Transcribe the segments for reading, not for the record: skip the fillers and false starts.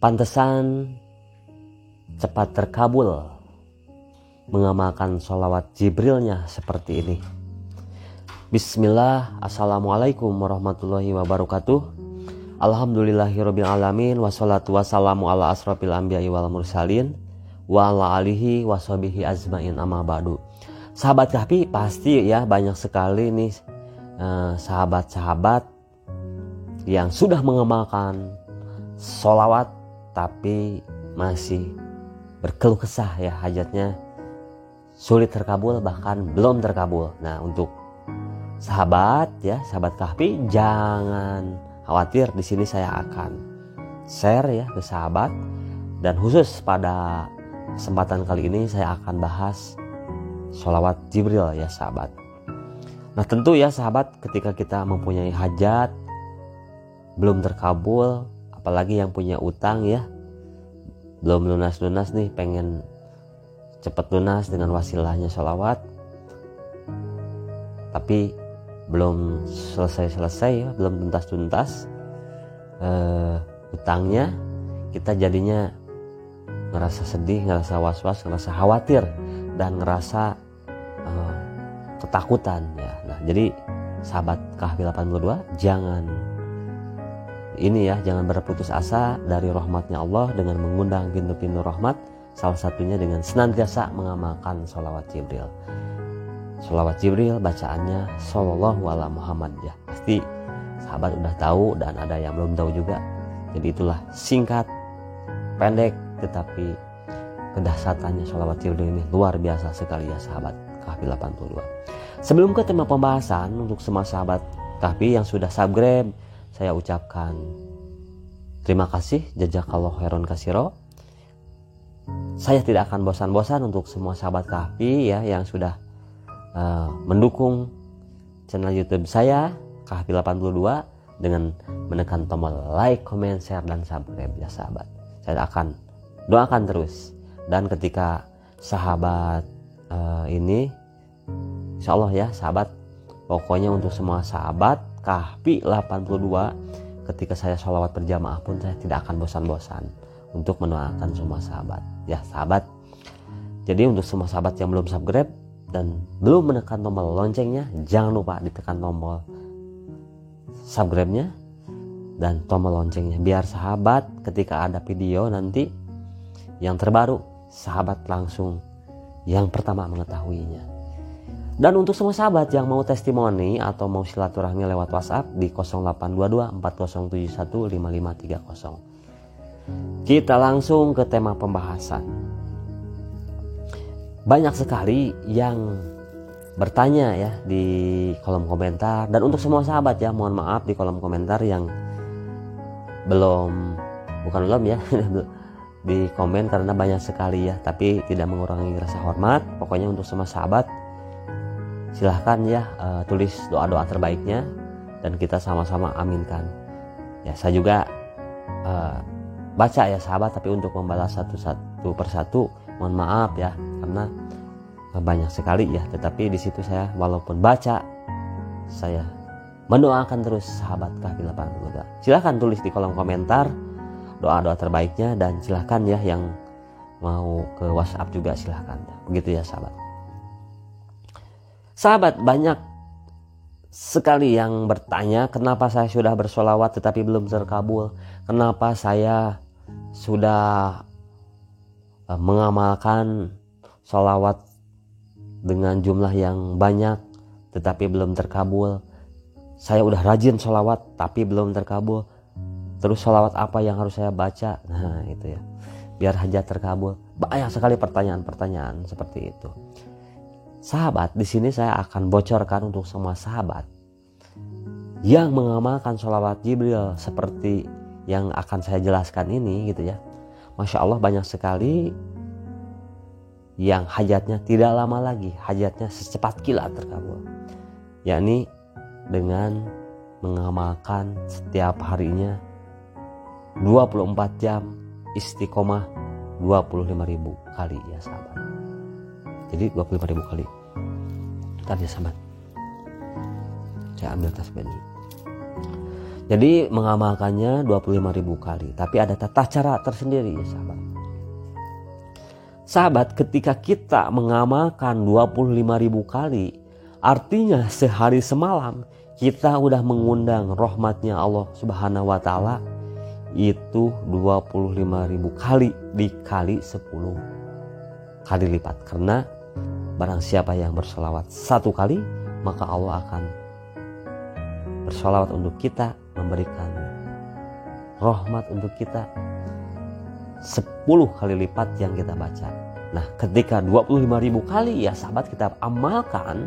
Pantesan cepat terkabul mengamalkan sholawat Jibrilnya seperti ini. Bismillah, Assalamualaikum warahmatullahi wabarakatuh. Alhamdulillahirabbil alamin, wassalatu wassalamu ala asrofil anbiya'i wal mursalin wa ala alihi washabihi ajmain, amma ba'du. Sahabat Kahfi, pasti ya banyak sekali nih sahabat-sahabat yang sudah mengamalkan sholawat tapi masih berkeluh kesah ya, hajatnya sulit terkabul, bahkan belum terkabul. Nah, untuk sahabat ya, sahabat Kahfi, jangan khawatir. Di sini saya akan share ya ke sahabat, dan khusus pada kesempatan kali ini saya akan bahas sholawat Jibril ya sahabat. Nah, tentu ya sahabat, ketika kita mempunyai hajat belum terkabul, apalagi yang punya utang ya, belum lunas-lunas nih, pengen cepat lunas dengan wasilahnya sholawat, tapi belum selesai ya, belum tuntas utangnya, kita jadinya ngerasa sedih, ngerasa was-was, ngerasa khawatir, dan ngerasa ketakutan ya. Nah, jadi sahabat Kahfi 82, jangan berputus asa dari rahmatnya Allah dengan mengundang pintu-pintu rahmat, salah satunya dengan senantiasa mengamalkan sholawat Jibril. Sholawat Jibril bacaannya Sallallahu ala Muhammad ya. Pasti sahabat udah tahu, dan ada yang belum tahu juga. Jadi itulah singkat, pendek, tetapi kedahsyatannya sholawat Jibril ini luar biasa sekali ya sahabat Kahfi 82. Sebelum ke tema pembahasan, untuk semua sahabat Kahfi yang sudah subscribe, saya ucapkan terima kasih, jazakallahu khairan katsira. Saya tidak akan bosan-bosan untuk semua sahabat Kahfi ya yang sudah mendukung channel YouTube saya Kahfi 82 dengan menekan tombol like, comment, share, dan subscribe ya sahabat. Saya akan doakan terus, dan ketika sahabat ini insya Allah ya sahabat, pokoknya untuk semua sahabat Kahfi 82, ketika saya sholawat berjamaah pun saya tidak akan bosan-bosan untuk mendoakan semua sahabat ya sahabat. Jadi untuk semua sahabat yang belum subscribe dan belum menekan tombol loncengnya, jangan lupa ditekan tombol subscribe-nya dan tombol loncengnya, biar sahabat ketika ada video nanti yang terbaru, sahabat langsung yang pertama mengetahuinya. Dan untuk semua sahabat yang mau testimoni atau mau silaturahmi lewat WhatsApp di 0822 4071 5530. Kita langsung ke tema pembahasan. Banyak sekali yang bertanya ya di kolom komentar, dan untuk semua sahabat ya, mohon maaf di kolom komentar yang belum ya di komen, karena banyak sekali ya, tapi tidak mengurangi rasa hormat. Pokoknya untuk semua sahabat, silahkan ya tulis doa-doa terbaiknya dan kita sama-sama aminkan ya. Saya juga baca ya sahabat, tapi untuk membalas satu persatu mohon maaf ya, karena banyak sekali ya. Tetapi di situ saya walaupun baca, saya mendoakan terus sahabat Kahfi 82. Silahkan tulis di kolom komentar doa-doa terbaiknya, dan silahkan ya yang mau ke WhatsApp juga silahkan ya. Begitu ya sahabat. Sahabat, banyak sekali yang bertanya, kenapa saya sudah bersolawat tetapi belum terkabul? Kenapa saya sudah mengamalkan solawat dengan jumlah yang banyak tetapi belum terkabul? Saya udah rajin solawat tapi belum terkabul. Terus solawat apa yang harus saya baca? Nah itu ya, biar hajat terkabul. Banyak sekali pertanyaan-pertanyaan seperti itu. Sahabat, di sini saya akan bocorkan untuk semua sahabat yang mengamalkan sholawat Jibril seperti yang akan saya jelaskan ini gitu ya. Masya Allah, banyak sekali yang hajatnya tidak lama lagi, hajatnya secepat kilat terkabul, yakni dengan mengamalkan setiap harinya 24 jam istiqomah 25.000 kali ya sahabat. Jadi 25.000 kali. Bentar ya sahabat, saya ambil tasbih dulu. Jadi mengamalkannya 25.000 kali. Tapi ada tata cara tersendiri ya sahabat. Sahabat, ketika kita mengamalkan 25.000 kali, artinya sehari semalam kita udah mengundang rahmatnya Allah Subhanahu wa Ta'ala. Itu 25.000 kali dikali 10 kali lipat. Karena barang siapa yang bersolawat 1 kali, maka Allah akan bersolawat untuk kita, memberikan rahmat untuk kita 10 kali lipat yang kita baca. Nah, ketika 25.000 kali ya sahabat kita amalkan,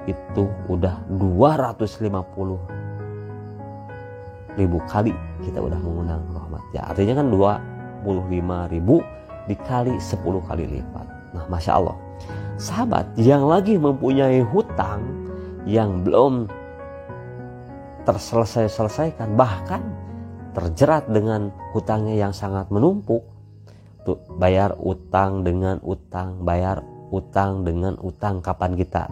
itu udah 250.000 kali kita udah mengundang rahmat. Ya, artinya kan 25.000 dikali 10 kali lipat. Nah, Masya Allah. Sahabat yang lagi mempunyai hutang yang belum terselesaikan, bahkan terjerat dengan hutangnya yang sangat menumpuk, tuh bayar utang dengan utang, bayar utang dengan utang. Kapan kita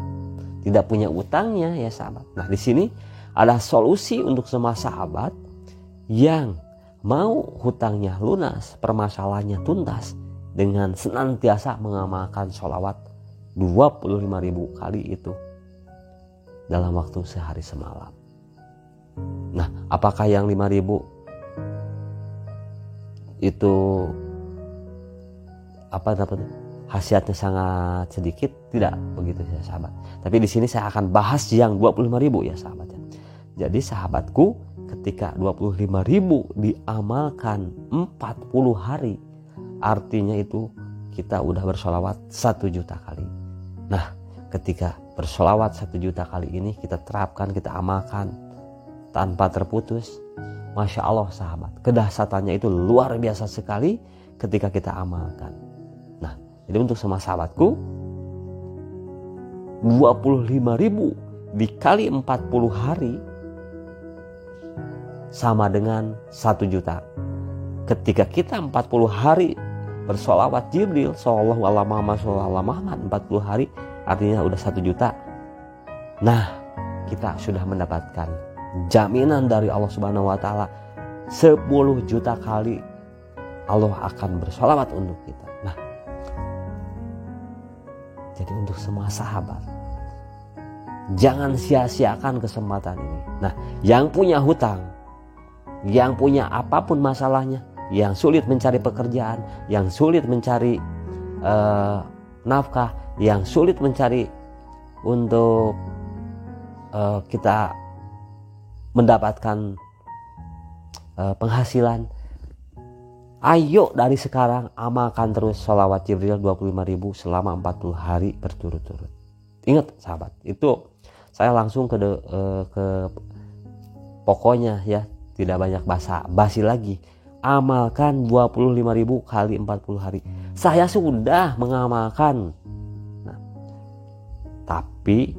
tidak punya utangnya ya sahabat? Nah, di sini ada solusi untuk semua sahabat yang mau hutangnya lunas, permasalahannya tuntas, dengan senantiasa mengamalkan sholawat 25.000 kali itu dalam waktu sehari semalam. Nah, apakah yang 5.000 itu khasiatnya sangat sedikit? Tidak begitu ya sahabat. Tapi di sini saya akan bahas yang 25.000 ya sahabat ya. Jadi sahabatku, ketika 25.000 diamalkan 40 hari, artinya itu kita udah bersolawat 1 juta kali. Nah, ketika bersolawat 1 juta kali ini kita terapkan, kita amalkan tanpa terputus, Masya Allah sahabat, kedahsyatannya itu luar biasa sekali ketika kita amalkan. Nah, jadi untuk semua sahabatku, 25.000 dikali 40 hari sama dengan 1 juta. Ketika kita 40 hari bersolawat Jibril Sallallahu Alaihi Wasallam 40 hari, artinya udah 1 juta. Nah, kita sudah mendapatkan jaminan dari Allah Subhanahu wa Ta'ala 10 juta kali Allah akan bersolawat untuk kita. Nah, jadi untuk semua sahabat, jangan sia-siakan kesempatan ini. Nah, yang punya hutang, yang punya apapun masalahnya, yang sulit mencari pekerjaan, yang sulit mencari nafkah, yang sulit mencari untuk kita mendapatkan penghasilan, ayo dari sekarang amalkan terus sholawat Jibril 25.000 selama 40 hari berturut-turut. Ingat sahabat, itu saya langsung ke pokoknya ya, tidak banyak basi lagi. Amalkan 25.000 kali 40 hari. Saya sudah mengamalkan. Nah, tapi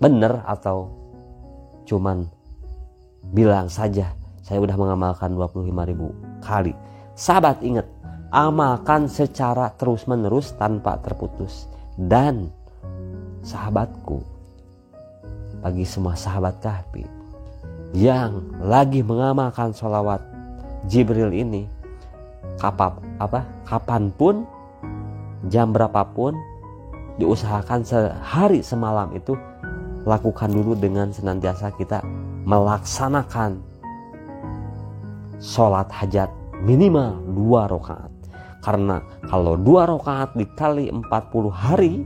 benar atau cuman bilang saja saya udah mengamalkan 25.000 kali? Sahabat ingat, amalkan secara terus menerus tanpa terputus. Dan sahabatku, bagi semua sahabat kahfi yang lagi mengamalkan sholawat Jibril ini, kapanpun, jam berapapun, diusahakan sehari semalam itu lakukan dulu dengan senantiasa kita melaksanakan sholat hajat minimal 2 rakaat. Karena kalau 2 rakaat dikali 40 hari,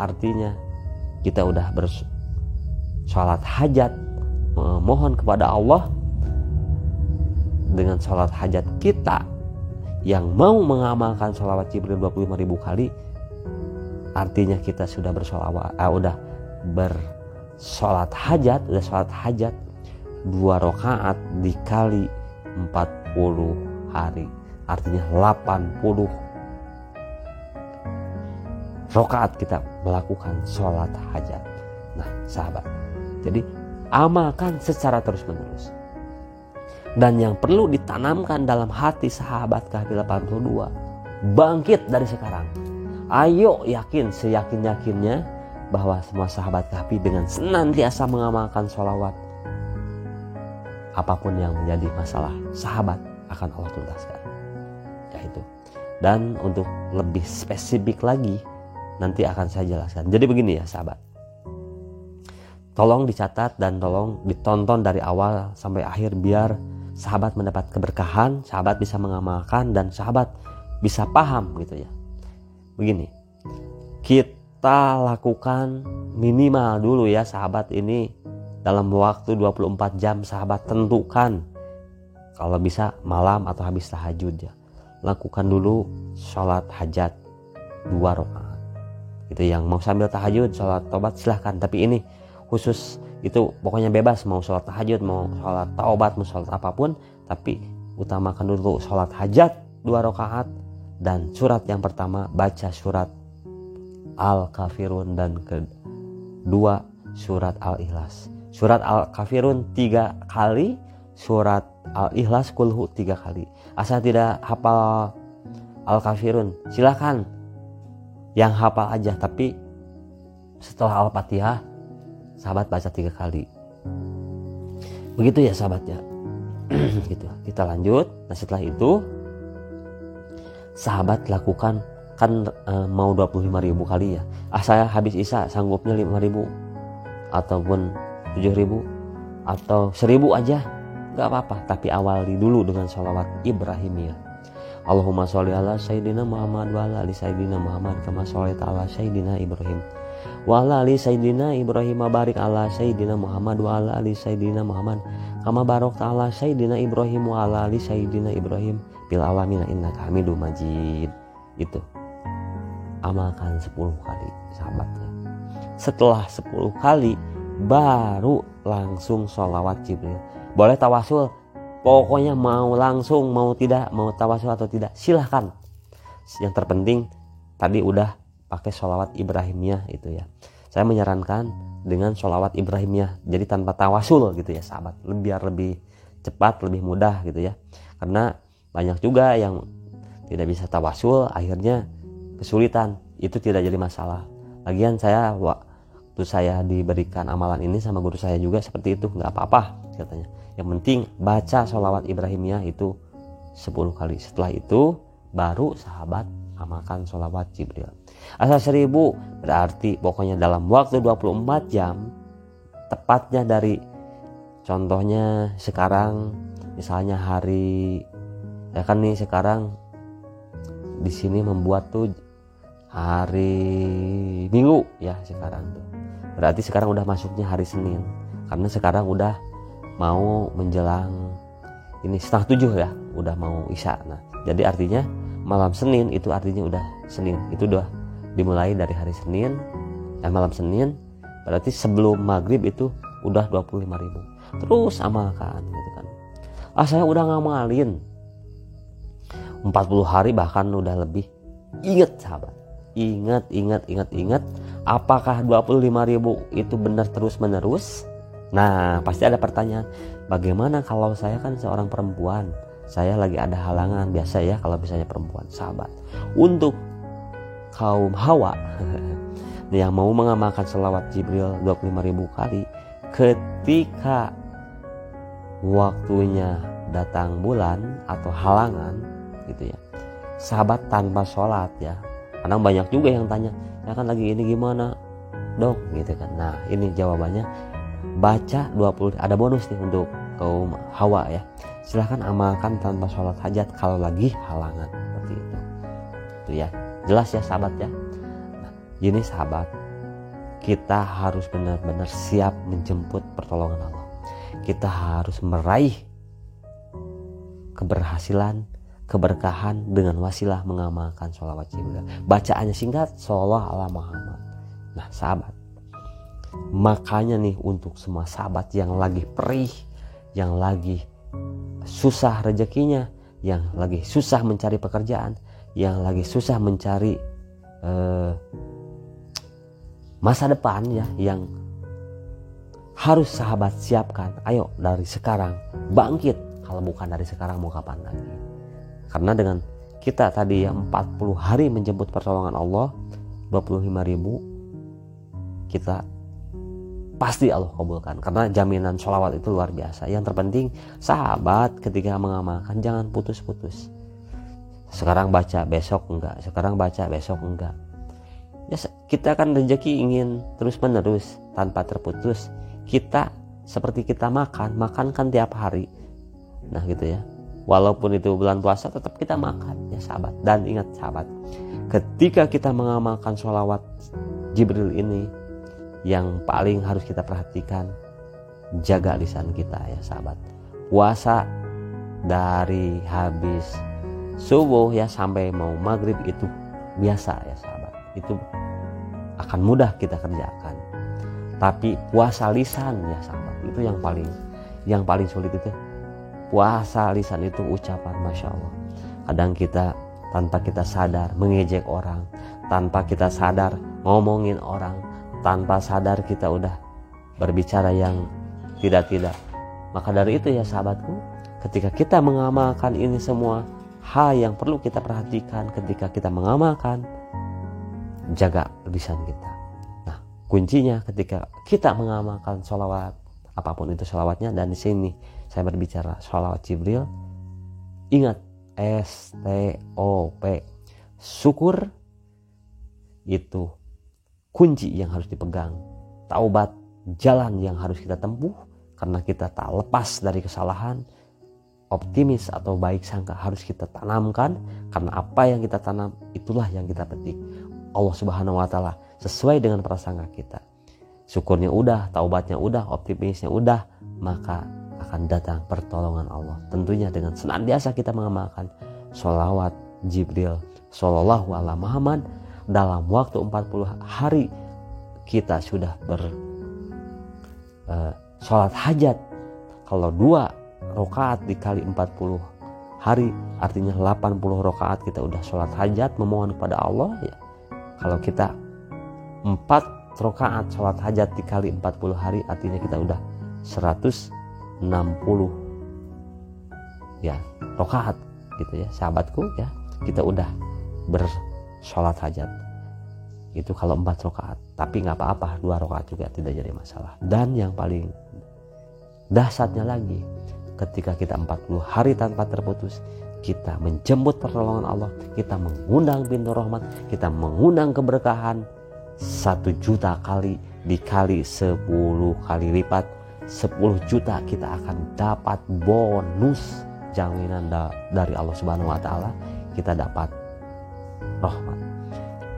artinya kita udah sholat hajat, memohon kepada Allah dengan sholat hajat kita. Yang mau mengamalkan sholawat Jibril 25.000 kali, artinya kita sudah udah bersolat hajat, udah sholat hajat 2 rakaat dikali 40 hari, artinya 80 rakaat kita melakukan sholat hajat. Nah sahabat, jadi amalkan secara terus menerus. Dan yang perlu ditanamkan dalam hati sahabat kahfi 82, bangkit dari sekarang. Ayo yakin, seyakin-yakinnya bahwa semua sahabat kahfi dengan senantiasa mengamalkan sholawat apapun yang menjadi masalah sahabat akan Allah tuntaskan. Ya itu. Dan untuk lebih spesifik lagi nanti akan saya jelaskan. Jadi begini ya sahabat. Tolong dicatat dan tolong ditonton dari awal sampai akhir biar sahabat mendapat keberkahan, sahabat bisa mengamalkan dan sahabat bisa paham gitu ya. Begini. Kita lakukan minimal dulu ya sahabat ini dalam waktu 24 jam sahabat tentukan. Kalau bisa malam atau habis tahajud ya. Lakukan dulu sholat hajat 2 rakaat. Itu yang mau sambil tahajud, sholat taubat silahkan. Tapi ini khusus itu pokoknya bebas mau sholat tahajud, mau sholat taubat, mau sholat apapun. Tapi utamakan dulu sholat hajat 2 rakaat. Dan surat yang pertama baca surat Al-Kafirun dan kedua surat Al-Ikhlas. Surat Al-Kafirun 3 kali, surat Al-Ikhlas kulhu 3 kali. Asal tidak hafal Al-Kafirun silakan yang hafal aja, tapi setelah Al-Fatihah sahabat baca 3 kali. Begitu ya sahabat ya. Gitu. Kita lanjut. Nah setelah itu sahabat lakukan kan mau 25.000 kali ya. Saya habis isya sanggupnya 5.000 ataupun 7.000 atau 1.000 aja gak apa-apa, tapi awali dulu dengan sholawat Ibrahimiyah. Allahumma sholli ala Sayyidina Muhammad wa ala ali Sayyidina Muhammad kama sholaita ala Sayyidina Ibrahim wa ala ali Sayyidina Ibrahim barik ala Sayyidina Muhammad wa ala ali Sayyidina Muhammad kama barakta ala Sayyidina Ibrahim wa ala ali Sayyidina Ibrahim bil alamin innaka Hamidum Majid. Itu amalkan 10 kali sahabatnya. Setelah 10 kali baru langsung sholawat Jibril. Boleh tawasul, pokoknya mau langsung, mau tidak, mau tawasul atau tidak silahkan. Yang terpenting tadi udah pakai sholawat Ibrahimiyah itu ya. Saya menyarankan dengan sholawat Ibrahimiyah, jadi tanpa tawasul gitu ya sahabat, biar lebih cepat, lebih mudah gitu ya. Karena banyak juga yang tidak bisa tawasul akhirnya kesulitan, itu tidak jadi masalah. Lagian waktu saya diberikan amalan ini sama guru saya juga seperti itu, nggak apa-apa katanya. Yang penting baca sholawat Ibrahimiyah itu 10 kali. Setelah itu baru sahabat amalkan sholawat Jibril. Asal 1.000 berarti pokoknya dalam waktu 24 jam tepatnya dari contohnya sekarang misalnya hari ya kan nih sekarang di sini membuat tuh hari Minggu ya sekarang tuh. Berarti sekarang udah masuknya hari Senin karena sekarang udah mau menjelang ini 6:30 ya, udah mau isya. Nah, jadi artinya malam Senin itu artinya udah Senin. Itu udah dimulai dari hari Senin dan malam Senin berarti sebelum maghrib itu udah 25.000. Terus amalkan gitu kan. Saya udah ngamalin 40 hari bahkan udah lebih. Ingat sahabat. Ingat. Apakah 25.000 itu benar terus menerus? Nah pasti ada pertanyaan, bagaimana kalau saya kan seorang perempuan, saya lagi ada halangan. Biasa ya kalau misalnya perempuan sahabat. Untuk kaum hawa yang mau mengamalkan sholawat Jibril 25.000 kali, ketika waktunya datang bulan atau halangan gitu ya, sahabat tanpa sholat ya. Karena banyak juga yang tanya, ya kan lagi ini gimana dong gitu kan. Nah ini jawabannya, baca 20, ada bonus nih untuk kaum hawa ya. Silahkan amalkan tanpa sholat hajat kalau lagi halangan seperti itu. Itu ya, jelas ya sahabat ya. Nah, gini sahabat, kita harus benar-benar siap menjemput pertolongan Allah. Kita harus meraih keberhasilan, keberkahan dengan wasilah mengamalkan sholawat Jibril. Bacaannya singkat, sholawat ala Muhammad. Nah sahabat, makanya nih untuk semua sahabat yang lagi perih, yang lagi susah rezekinya, yang lagi susah mencari pekerjaan, yang lagi susah mencari masa depan ya, yang harus sahabat siapkan. Ayo dari sekarang bangkit. Kalau bukan dari sekarang mau kapan lagi? Karena dengan kita tadi ya 40 hari menjemput pertolongan Allah, 25.000 kita pasti Allah kabulkan, karena jaminan sholawat itu luar biasa. Yang terpenting sahabat ketika mengamalkan jangan putus-putus. Sekarang baca besok enggak, sekarang baca besok enggak. Ya, kita kan rezeki ingin terus menerus tanpa terputus. Kita seperti kita makan kan tiap hari. Nah gitu ya. Walaupun itu bulan puasa tetap kita makan ya sahabat. Dan ingat sahabat, ketika kita mengamalkan sholawat Jibril ini, yang paling harus kita perhatikan, jaga lisan kita ya sahabat. Puasa dari habis subuh ya sampai mau maghrib itu biasa ya sahabat, itu akan mudah kita kerjakan. Tapi puasa lisan ya sahabat, itu yang paling sulit. Itu puasa lisan, itu ucapan Masya Allah. Kadang kita tanpa kita sadar mengejek orang, tanpa kita sadar ngomongin orang, tanpa sadar kita udah berbicara yang tidak-tidak. Maka dari itu ya sahabatku, ketika kita mengamalkan ini semua, hal yang perlu kita perhatikan ketika kita mengamalkan, jaga lisan kita. Nah, kuncinya ketika kita mengamalkan sholawat, apapun itu sholawatnya, dan di sini saya berbicara sholawat Jibril, ingat STOP, syukur itu kunci yang harus dipegang. Taubat jalan yang harus kita tempuh, karena kita tak lepas dari kesalahan. Optimis atau baik sangka harus kita tanamkan, karena apa yang kita tanam itulah yang kita petik. Allah Subhanahu wa taala sesuai dengan prasangka kita. Syukurnya udah, taubatnya udah, optimisnya udah, maka akan datang pertolongan Allah. Tentunya dengan senantiasa kita mengamalkan sholawat Jibril Sallallahu Alaihi Muhammad. Dalam waktu 40 hari kita sudah sholat hajat. Kalau 2 rakaat dikali 40 hari, artinya 80 rakaat kita udah sholat hajat memohon kepada Allah ya. Kalau kita 4 rakaat sholat hajat dikali 40 hari, artinya kita udah 160 ya rakaat gitu ya sahabatku ya. Kita udah sholat hajat itu kalau 4 rakaat, tapi nggak apa-apa 2 rakaat juga tidak jadi masalah. Dan yang paling dahsyatnya lagi, ketika kita 40 hari tanpa terputus, kita menjemput pertolongan Allah, kita mengundang pintu rahmat, kita mengundang keberkahan. 1 juta kali dikali 10 kali lipat, 10 juta kita akan dapat bonus jaminan dari Allah Subhanahu wa taala. Kita dapat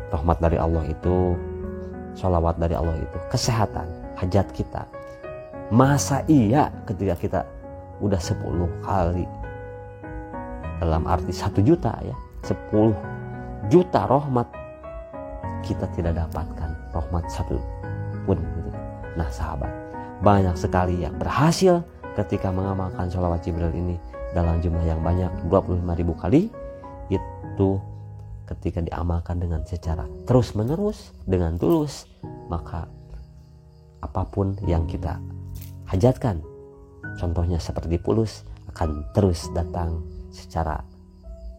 rahmat dari Allah itu, sholawat dari Allah itu, kesehatan, hajat kita. Masa iya ketika kita udah 10 kali, dalam arti 1 juta ya, 10 juta rahmat, kita tidak dapatkan rahmat 1 pun gitu. Nah sahabat, banyak sekali yang berhasil ketika mengamalkan sholawat Jibril ini dalam jumlah yang banyak, 25.000 kali. Itu ketika diamalkan dengan secara terus menerus, dengan tulus, maka apapun yang kita hajatkan, contohnya seperti pulus, akan terus datang secara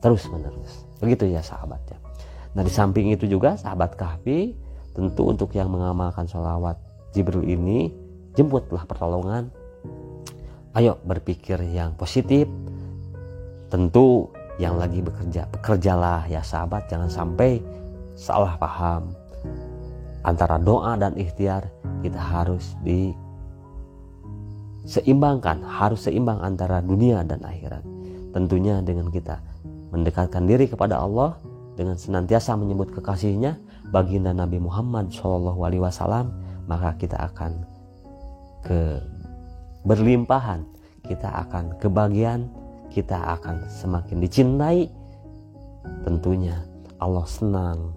terus menerus. Begitu ya sahabat ya. Nah di samping itu juga sahabat Kahfi, tentu untuk yang mengamalkan sholawat Jibril ini, jemputlah pertolongan. Ayo berpikir yang positif. Tentu yang lagi bekerjalah ya sahabat, jangan sampai salah paham antara doa dan ikhtiar. Kita harus diseimbangkan, harus seimbang antara dunia dan akhirat. Tentunya dengan kita mendekatkan diri kepada Allah, dengan senantiasa menyebut kekasihnya, baginda Nabi Muhammad SAW, maka kita akan berlimpahan, kita akan kebahagiaan, kita akan semakin dicintai. Tentunya Allah senang,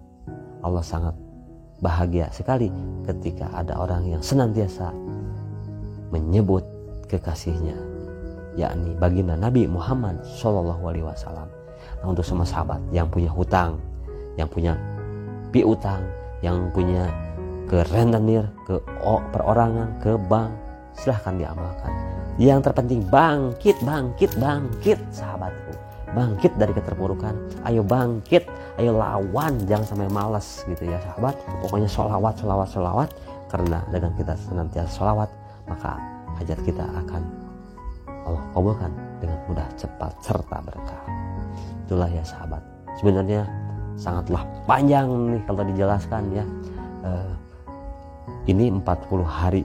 Allah sangat bahagia sekali ketika ada orang yang senantiasa menyebut kekasihnya, yakni baginda Nabi Muhammad SAW. Nah untuk semua sahabat yang punya hutang, yang punya piutang, yang punya ke rentenir, ke perorangan, ke bank, silahkan diamalkan. Yang terpenting bangkit sahabatku, bangkit dari keterpurukan. Ayo bangkit, ayo lawan, jangan sampai malas gitu ya sahabat. Pokoknya sholawat. Karena dengan kita senantiasa sholawat, maka hajat kita akan Allah kabulkan dengan mudah, cepat, serta berkah. Itulah ya sahabat. Sebenarnya sangatlah panjang nih kalau dijelaskan ya. Ini 40 hari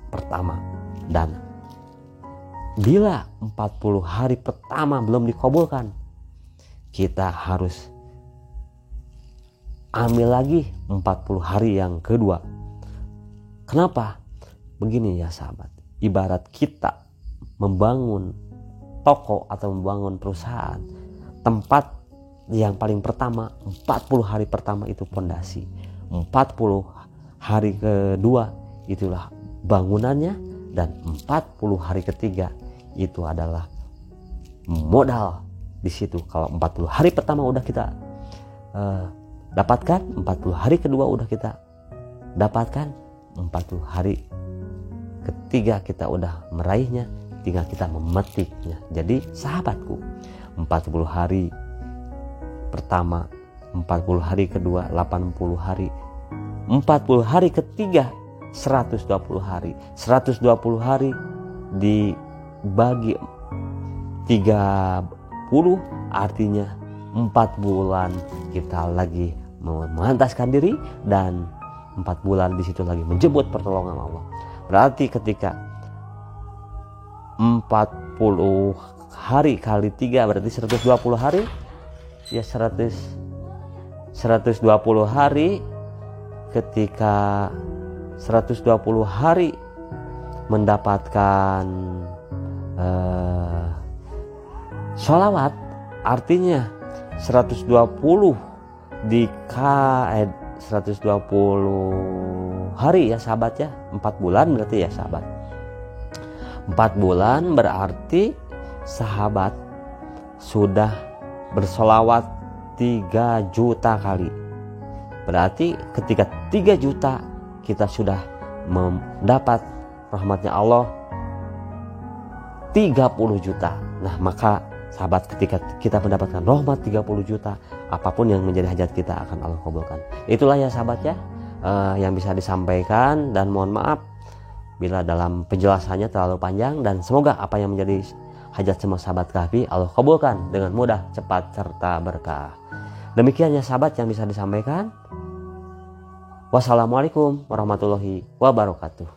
pertama, dan bila 40 hari pertama belum dikabulkan, kita harus ambil lagi 40 hari yang kedua. Kenapa? Begini ya sahabat, ibarat kita membangun toko atau membangun perusahaan, tempat yang paling pertama 40 hari pertama itu fondasi, 40 hari kedua itulah bangunannya, dan 40 hari ketiga itu adalah modal di situ. Kalau 40 hari pertama udah kita dapatkan, 40 hari kedua udah kita dapatkan, 40 hari ketiga kita udah meraihnya, tinggal kita memetiknya. Jadi sahabatku, 40 hari pertama, 40 hari kedua 80 hari, 40 hari ketiga 120 hari. 120 hari dibagi 30 artinya 4 bulan kita lagi memantaskan diri, dan 4 bulan di situ lagi menjemput pertolongan Allah. Berarti ketika 40 hari kali 3 berarti 120 hari ya, 120 hari. Ketika 120 hari mendapatkan sholawat, artinya 120 hari ya sahabat ya, 4 bulan berarti ya sahabat. 4 bulan berarti sahabat sudah bersolawat 3 juta kali. Berarti ketika 3 juta kita sudah mendapat rahmatnya Allah 30 juta. Nah maka sahabat, ketika kita mendapatkan rahmat 30 juta, apapun yang menjadi hajat kita akan Allah kabulkan. Itulah ya sahabat ya yang bisa disampaikan, dan mohon maaf bila dalam penjelasannya terlalu panjang, dan semoga apa yang menjadi hajat semua sahabat Kahfi Allah kabulkan dengan mudah, cepat, serta berkah. Demikian ya sahabat yang bisa disampaikan. Wassalamualaikum warahmatullahi wabarakatuh.